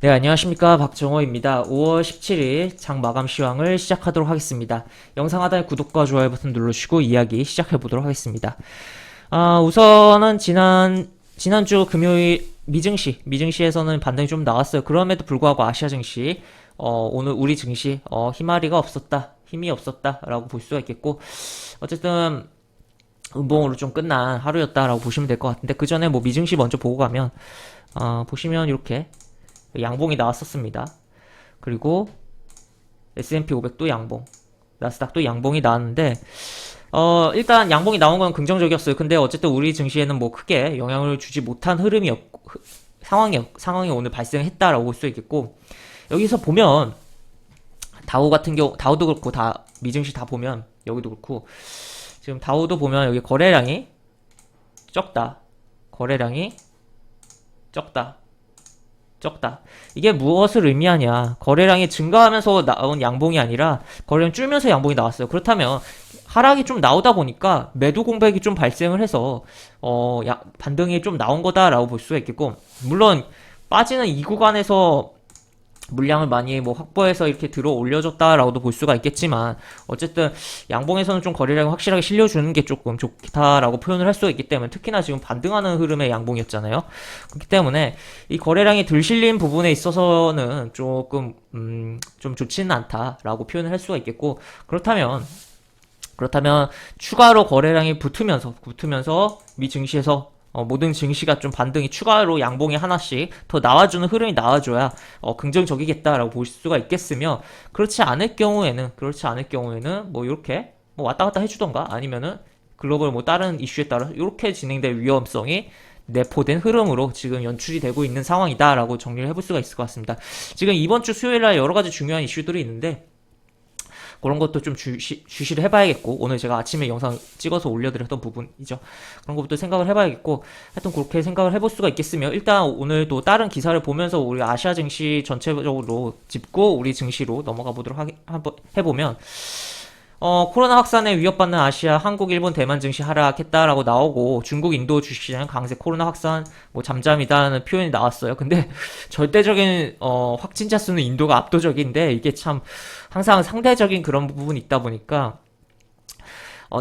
네, 안녕하십니까. 박정호입니다. 5월 17일 장 마감 시황을 시작하도록 하겠습니다. 영상 하단에 구독과 좋아요 버튼 눌러주시고 이야기 시작해보도록 하겠습니다. 우선은 지난주 금요일 미증시에서는 반등이 좀 나왔어요. 그럼에도 불구하고 아시아 증시, 오늘 우리 증시, 힘이 없었다라고 볼 수가 있겠고, 어쨌든, 음봉으로 좀 끝난 하루였다라고 보시면 될 것 같은데, 그 전에 뭐 미증시 먼저 보고 가면, 보시면 이렇게, 양봉이 나왔었습니다. 그리고 S&P 500도 양봉, 나스닥도 양봉이 나왔는데 일단 양봉이 나온 건 긍정적이었어요. 근데 어쨌든 우리 증시에는 뭐 크게 영향을 주지 못한 상황이 오늘 발생했다라고 볼 수 있겠고, 여기서 보면 다우도 그렇고 다 미증시 다 보면 여기도 그렇고 지금 다우도 보면 여기 거래량이 적다. 거래량이 적다. 이게 무엇을 의미하냐? 거래량이 증가하면서 나온 양봉이 아니라 거래량 줄면서 양봉이 나왔어요. 그렇다면 하락이 좀 나오다 보니까 매도 공백이 좀 발생을 해서 반등이 좀 나온 거다라고 볼 수가 있겠고, 물론 빠지는 이 구간에서 물량을 많이 뭐 확보해서 이렇게 들어 올려줬다라고도 볼 수가 있겠지만, 어쨌든 양봉에서는 좀 거래량을 확실하게 실려주는 게 조금 좋다라고 표현을 할 수가 있기 때문에, 특히나 지금 반등하는 흐름의 양봉이었잖아요. 그렇기 때문에 이 거래량이 덜 실린 부분에 있어서는 조금 좀 좋지는 않다라고 표현을 할 수가 있겠고, 그렇다면 추가로 거래량이 붙으면서 미 증시에서 모든 증시가 좀 반등이 추가로 양봉이 하나씩 더 나와주는 흐름이 나와줘야 긍정적이겠다라고 볼 수가 있겠으며, 그렇지 않을 경우에는 뭐 이렇게 뭐 왔다 갔다 해주던가, 아니면은 글로벌 뭐 다른 이슈에 따라 이렇게 진행될 위험성이 내포된 흐름으로 지금 연출이 되고 있는 상황이다라고 정리를 해볼 수가 있을 것 같습니다. 지금 이번 주 수요일날 여러 가지 중요한 이슈들이 있는데, 그런 것도 좀 주시를 해봐야겠고, 오늘 제가 아침에 영상 찍어서 올려드렸던 부분이죠. 그런 것부터 생각을 해봐야겠고, 하여튼 그렇게 생각을 해볼 수가 있겠으며, 일단 오늘도 다른 기사를 보면서 우리 아시아 증시 전체적으로 짚고 우리 증시로 넘어가 보도록 한번 해보면, 코로나 확산에 위협받는 아시아, 한국, 일본, 대만 증시 하락했다라고 나오고, 중국, 인도 주식시장 강세, 코로나 확산 뭐 잠잠이다라는 표현이 나왔어요. 근데 절대적인 확진자 수는 인도가 압도적인데, 이게 참 항상 상대적인 그런 부분이 있다 보니까,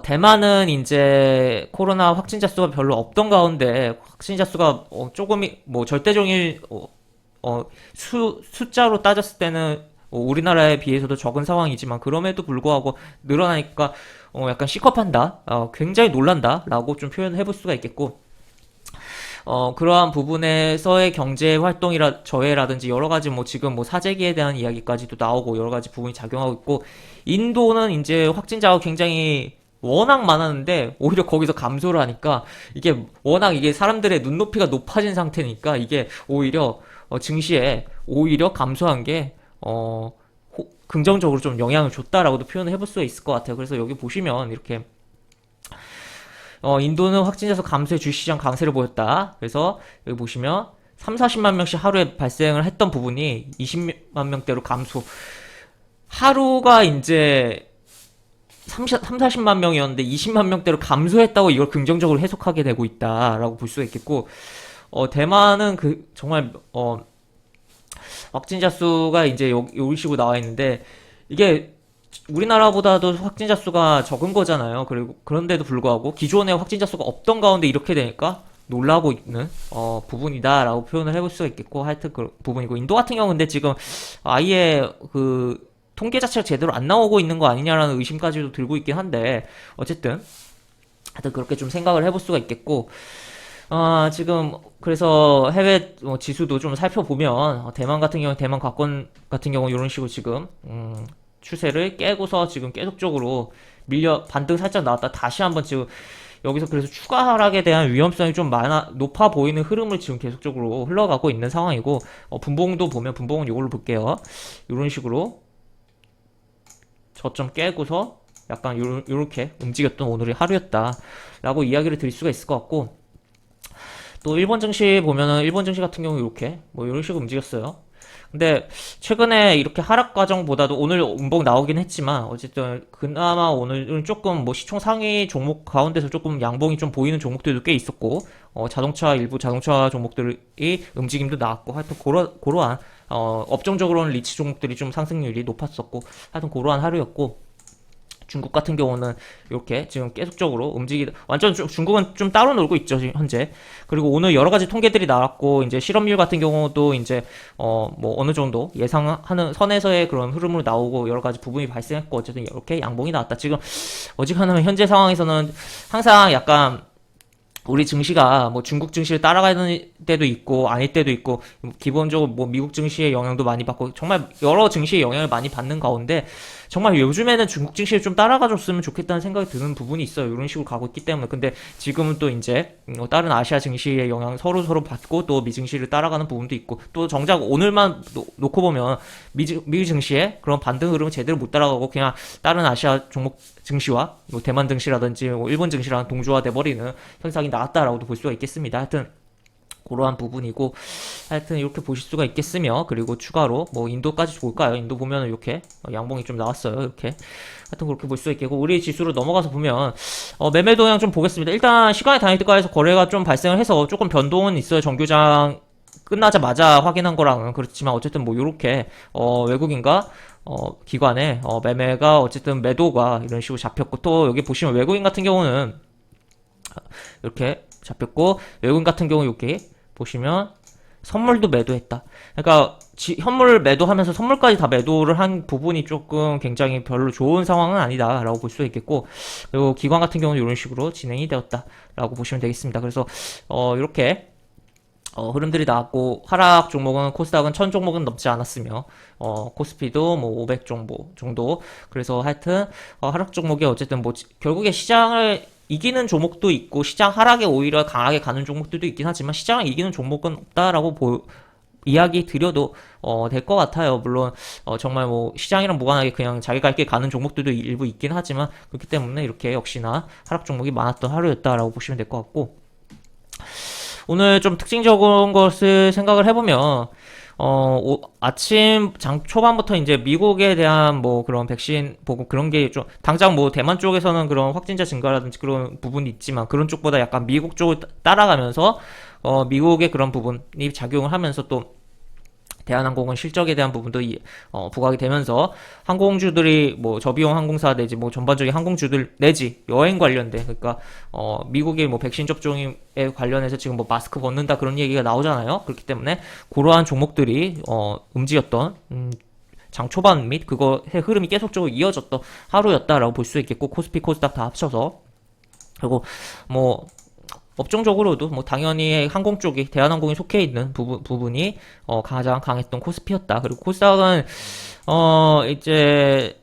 대만은 이제 코로나 확진자 수가 별로 없던 가운데 확진자 수가 조금이 뭐 절대적인 숫자로 따졌을 때는 우리나라에 비해서도 적은 상황이지만, 그럼에도 불구하고 늘어나니까 약간 시겁한다, 굉장히 놀란다라고 좀 표현을 해볼 수가 있겠고, 그러한 부분에서의 경제 활동이라 저해라든지 여러 가지 뭐 지금 뭐 사재기에 대한 이야기까지도 나오고 여러 가지 부분이 작용하고 있고, 인도는 이제 확진자가 굉장히 워낙 많았는데 오히려 거기서 감소를 하니까, 이게 워낙 이게 사람들의 눈높이가 높아진 상태니까 이게 오히려 증시에 오히려 감소한 게 긍정적으로 좀 영향을 줬다라고도 표현을 해볼 수가 있을 것 같아요. 그래서 여기 보시면 이렇게 인도는 확진자 수 감소에 주시장 강세를 보였다. 그래서 여기 보시면 3, 40만 명씩 하루에 발생을 했던 부분이 20만 명대로 감소. 하루가 이제 3, 40만 명이었는데 20만 명대로 감소했다고 이걸 긍정적으로 해석하게 되고 있다라고 볼 수가 있겠고, 대만은 정말 확진자 수가 이제 여기 식으로 나와 있는데, 이게 우리나라보다도 확진자 수가 적은 거잖아요. 그리고 그런데도 불구하고 기존에 확진자 수가 없던 가운데 이렇게 되니까 놀라고 있는 부분이다라고 표현을 해볼 수가 있겠고, 하여튼 그 부분이고, 인도 같은 경우는 근데 지금 아예 그 통계 자체가 제대로 안 나오고 있는 거 아니냐라는 의심까지도 들고 있긴 한데, 어쨌든 하여튼 그렇게 좀 생각을 해볼 수가 있겠고, 지금 그래서 해외 지수도 좀 살펴보면, 대만 같은 경우, 대만 과권 같은 경우 이런 식으로 지금 추세를 깨고서 지금 계속적으로 반등 살짝 나왔다 다시 한번 지금 여기서, 그래서 추가 하락에 대한 위험성이 좀 높아 보이는 흐름을 지금 계속적으로 흘러가고 있는 상황이고, 분봉도 보면, 분봉은 이걸로 볼게요. 이런 식으로 저점 깨고서 약간 요렇게 움직였던 오늘의 하루였다라고 이야기를 드릴 수가 있을 것 같고, 또 일본 증시 보면은 일본 증시 같은 경우 이렇게 뭐 이런 식으로 움직였어요. 근데 최근에 이렇게 하락 과정보다도 오늘 음봉 나오긴 했지만 어쨌든 그나마 오늘은 조금 뭐 시총 상위 종목 가운데서 조금 양봉이 좀 보이는 종목들도 꽤 있었고 자동차 일부 자동차 종목들이 움직임도 나왔고 하여튼 그러한 업종적으로는 리치 종목들이 좀 상승률이 높았었고 하여튼 그러한 하루였고 중국 같은 경우는 이렇게 지금 계속적으로 완전 중국은 좀 따로 놀고 있죠, 지금 현재. 그리고 오늘 여러 가지 통계들이 나왔고, 이제 실업률 같은 경우도 이제, 뭐 어느 정도 예상하는 선에서의 그런 흐름으로 나오고 여러 가지 부분이 발생했고, 어쨌든 이렇게 양봉이 나왔다. 지금, 어지간하면 현재 상황에서는 항상 약간 우리 증시가 뭐 중국 증시를 따라가는 때도 있고 아닐 때도 있고 기본적으로 뭐 미국 증시의 영향도 많이 받고 정말 여러 증시의 영향을 많이 받는 가운데 정말 요즘에는 중국 증시를 좀 따라가줬으면 좋겠다는 생각이 드는 부분이 있어요. 이런 식으로 가고 있기 때문에. 근데 지금은 또 이제 다른 아시아 증시의 영향 서로 받고 또 미 증시를 따라가는 부분도 있고 또 정작 오늘만 놓고 보면 미 증시의 그런 반등 흐름을 제대로 못 따라가고 그냥 다른 아시아 종목 증시와 뭐 대만 증시라든지 뭐 일본 증시랑 동조화돼 버리는 현상이 나왔다라고도 볼 수가 있겠습니다. 하여튼 그러한 부분이고 하여튼 이렇게 보실 수가 있겠으며 그리고 추가로 뭐 인도까지 볼까요? 인도 보면은 이렇게 양봉이 좀 나왔어요. 이렇게 하여튼 그렇게 볼 수가 있겠고 우리 지수로 넘어가서 보면 매매 동향 좀 보겠습니다. 일단 시간의 단위가에서 거래가 좀 발생을 해서 조금 변동은 있어요. 정규장 끝나자마자 확인한 거랑은 그렇지만 어쨌든 뭐 요렇게 외국인과 기관의 매매가 어쨌든 매도가 이런 식으로 잡혔고 또 여기 보시면 외국인 같은 경우는 이렇게 잡혔고 외국인 같은 경우 여기 보시면 선물도 매도했다. 그러니까 현물 매도하면서 선물까지 다 매도를 한 부분이 조금 굉장히 별로 좋은 상황은 아니다라고 볼 수 있겠고 그리고 기관 같은 경우는 이런 식으로 진행이 되었다라고 보시면 되겠습니다. 그래서 이렇게 흐름들이 나왔고 하락 종목은 코스닥은 1000 종목은 넘지 않았으며 코스피도 뭐 500 정도 그래서 하여튼 하락 종목이 어쨌든 뭐 결국에 시장을 이기는 종목도 있고 시장 하락에 오히려 강하게 가는 종목들도 있긴 하지만 시장을 이기는 종목은 없다라고 이야기 드려도 될 것 같아요. 물론 정말 뭐 시장이랑 무관하게 그냥 자기 갈 길 가는 종목들도 일부 있긴 하지만 그렇기 때문에 이렇게 역시나 하락 종목이 많았던 하루였다라고 보시면 될 것 같고 오늘 좀 특징적인 것을 생각을 해보면 아침 장 초반부터 이제 미국에 대한 뭐 그런 백신 보고 그런 게 좀 당장 뭐 대만 쪽에서는 그런 확진자 증가라든지 그런 부분이 있지만 그런 쪽보다 약간 미국 쪽을 따라가면서 미국의 그런 부분이 작용을 하면서 또 대한항공은 실적에 대한 부분도 부각이 되면서 항공주들이 뭐 저비용 항공사 내지 뭐 전반적인 항공주들 내지 여행 관련된 그러니까 미국의 뭐 백신 접종에 관련해서 지금 뭐 마스크 벗는다 그런 얘기가 나오잖아요. 그렇기 때문에 그러한 종목들이 움직였던 장 초반 및 그거의 흐름이 계속적으로 이어졌던 하루였다라고 볼 수 있겠고 코스피 코스닥 다 합쳐서 그리고 뭐 업종적으로도 뭐 당연히 항공 쪽이 대한항공이 속해 있는 부분이 가장 강했던 코스피였다. 그리고 코스닥은 이제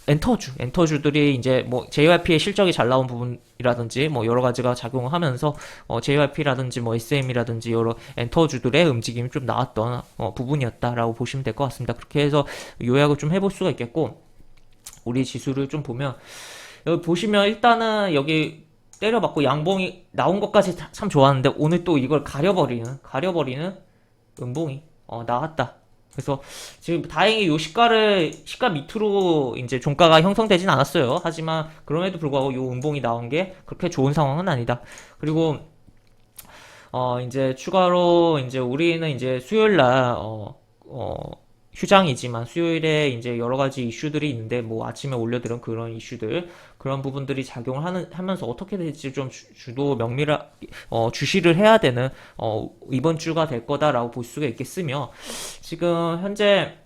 엔터주들이 이제 뭐 JYP의 실적이 잘 나온 부분이라든지 뭐 여러 가지가 작용을 하면서 JYP라든지 뭐 SM이라든지 여러 엔터주들의 움직임이 좀 나왔던 부분이었다라고 보시면 될 것 같습니다. 그렇게 해서 요약을 좀 해볼 수가 있겠고 우리 지수를 좀 보면 여기 보시면 일단은 여기 때려받고 양봉이 나온 것까지 참 좋았는데 오늘 또 이걸 가려버리는 음봉이 나왔다. 그래서 지금 다행히 요 시가 밑으로 이제 종가가 형성되진 않았어요. 하지만 그럼에도 불구하고 요 음봉이 나온 게 그렇게 좋은 상황은 아니다. 그리고 이제 추가로 이제 우리는 이제 수요일 날 휴장이지만 수요일에 이제 여러 가지 이슈들이 있는데 뭐 아침에 올려드린 그런 이슈들 그런 부분들이 작용을 하면서 어떻게 될지 좀 주도 주시를 해야 되는 이번 주가 될 거다라고 볼 수가 있겠으며 지금 현재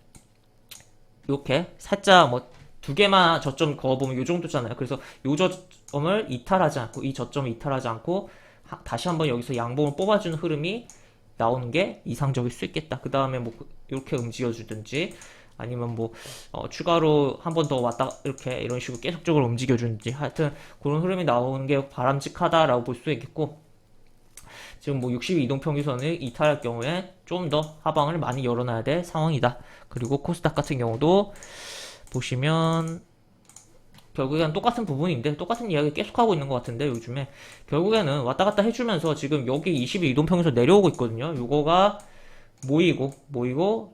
이렇게 살짝 뭐 두 개만 저점 그어보면 요 정도잖아요. 그래서 요 저점을 이탈하지 않고 이 저점을 이탈하지 않고 다시 한번 여기서 양봉을 뽑아주는 흐름이 나오는 게 이상적일 수 있겠다. 그 다음에 뭐 이렇게 움직여주든지 아니면 뭐 추가로 한 번 더 왔다 이렇게 이런 식으로 계속적으로 움직여주든지 하여튼 그런 흐름이 나오는 게 바람직하다라고 볼 수 있겠고 지금 뭐 60일 이동평균선을 이탈할 경우에 좀 더 하방을 많이 열어놔야 될 상황이다. 그리고 코스닥 같은 경우도 보시면 결국에는 똑같은 부분인데 똑같은 이야기 계속하고 있는 것 같은데 요즘에 결국에는 왔다 갔다 해주면서 지금 여기 20일 이동평균선 내려오고 있거든요. 요거가 모이고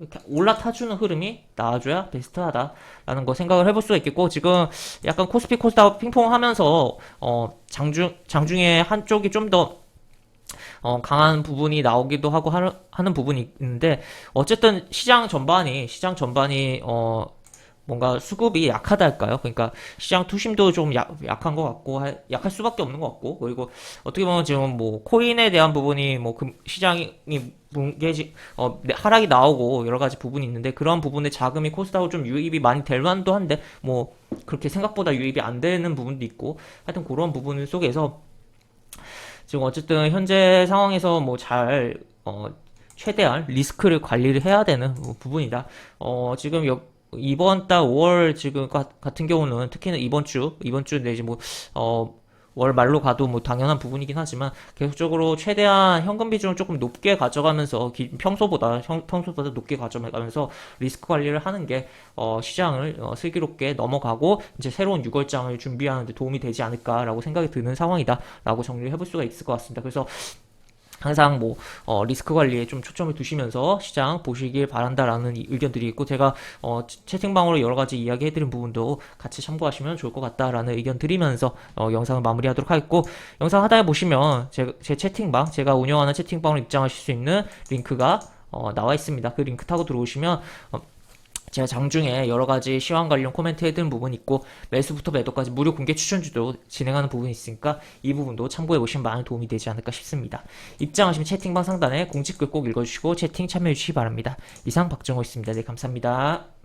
이렇게 올라타주는 흐름이 나와줘야 베스트하다라는 거 생각을 해볼 수가 있겠고, 지금 약간 코스피 코스닥 핑퐁하면서 장중에 한쪽이 좀 더 강한 부분이 나오기도 하고 하는 부분이 있는데, 어쨌든 시장 전반이 뭔가 수급이 약하다 할까요? 그러니까 시장 투심도 좀 약한 것 같고, 약할 수밖에 없는 것 같고, 그리고 어떻게 보면 지금 뭐 코인에 대한 부분이 뭐 시장이 하락이 나오고 여러 가지 부분이 있는데, 그런 부분에 자금이 코스닥으로 좀 유입이 많이 될 만도 한데, 뭐 그렇게 생각보다 유입이 안 되는 부분도 있고, 하여튼 그런 부분 속에서 지금 어쨌든 현재 상황에서 뭐 최대한 리스크를 관리를 해야 되는 부분이다. 지금 이번 달 5월 지금 같은 경우는 특히나 이번 주 내지 월 말로 가도 뭐 당연한 부분이긴 하지만, 계속적으로 최대한 현금 비중을 조금 높게 가져가면서 평소보다 높게 가져가면서 리스크 관리를 하는 게 시장을 슬기롭게 넘어가고 이제 새로운 6월장을 준비하는 데 도움이 되지 않을까라고 생각이 드는 상황이다라고 정리를 해볼 수가 있을 것 같습니다. 그래서 항상 리스크 관리에 좀 초점을 두시면서 시장 보시길 바란다라는 의견들이 있고, 제가 채팅방으로 여러 가지 이야기해드린 부분도 같이 참고하시면 좋을 것 같다라는 의견 드리면서 영상을 마무리하도록 하겠고, 영상 하단에 보시면 제 채팅방, 제가 운영하는 채팅방으로 입장하실 수 있는 링크가 나와 있습니다. 그 링크 타고 들어오시면 제가 장중에 여러 가지 시황 관련 코멘트 해드린 부분이 있고, 매수부터 매도까지 무료 공개 추천주도 진행하는 부분이 있으니까 이 부분도 참고해 보시면 많은 도움이 되지 않을까 싶습니다. 입장하시면 채팅방 상단에 공지글 꼭 읽어주시고 채팅 참여해 주시기 바랍니다. 이상 박정호였습니다. 네, 감사합니다.